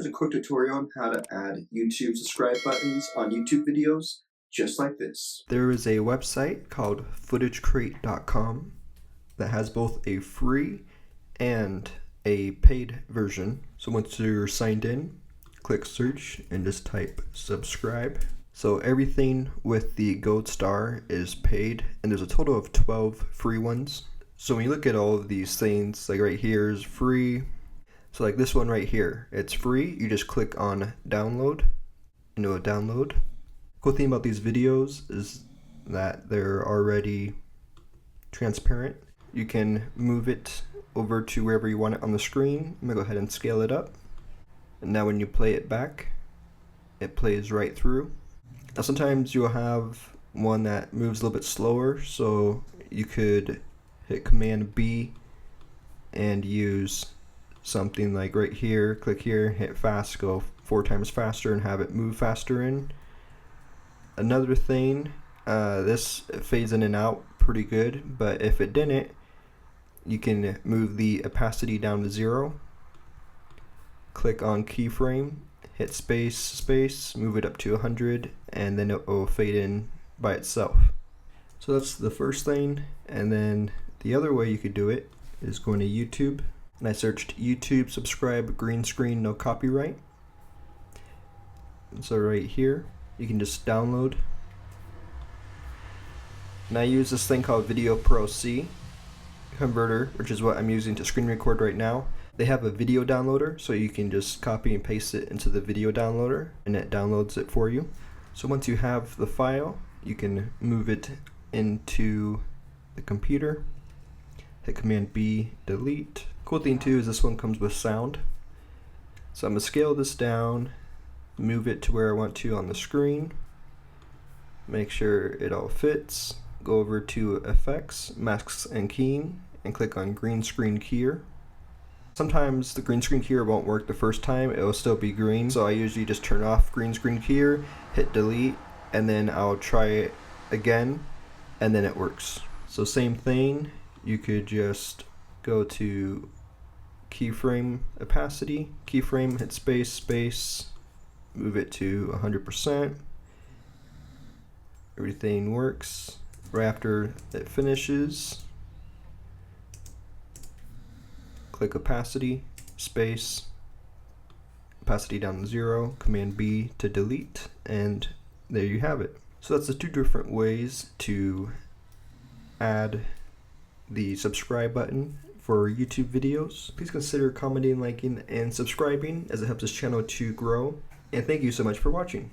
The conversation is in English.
here's a quick tutorial on how to add YouTube subscribe buttons on YouTube videos just like this. There is a website called footagecrate.com that has both a free and a paid version. So once you're signed in, click search and just type subscribe. So everything with the gold star is paid, and there's a total of 12 free ones. So when you look at all of these things, like right here is free. So like this one right here, it's free. You just click on download and it'll download. Cool thing about these videos is that they're already transparent. You can move it over to wherever you want it on the screen. I'm gonna go ahead and scale it up. And now when you play it back, it plays right through. Now sometimes you'll have one that moves a little bit slower, so you could hit Command B and use something like right here, click here, hit fast, go 4 times faster and have it move faster in. Another thing, this fades in and out pretty good, but if it didn't, you can move the opacity down to 0, click on keyframe, hit space, move it up to 100, and then it will fade in by itself. So that's the first thing. And then the other way you could do it is going to YouTube, and I searched YouTube subscribe green screen no copyright. And so right here you can just download, and I use this thing called Video Pro C converter, which is what I'm using to screen record right now. They have a video downloader, so you can just copy and paste it into the video downloader and it downloads it for you. So once you have the file, you can move it into the computer, hit Command B, delete. Cool thing too is this one comes with sound. So I'm going to scale this down, move it to where I want to on the screen, make sure it all fits, go over to Effects, Masks and Keying, and click on Green Screen Keyer. Sometimes the green screen keyer won't work the first time, it will still be green, so I usually just turn off green screen keyer, hit delete, and then I'll try it again, and then it works. So same thing, you could just go to keyframe opacity, keyframe, hit space, move it to 100%. Everything works. Right after it finishes, click opacity, space, opacity down to 0, Command B to delete, and there you have it. So that's the 2 different ways to add the subscribe button for YouTube videos. Please consider commenting, liking, and subscribing as it helps this channel to grow. And thank you so much for watching.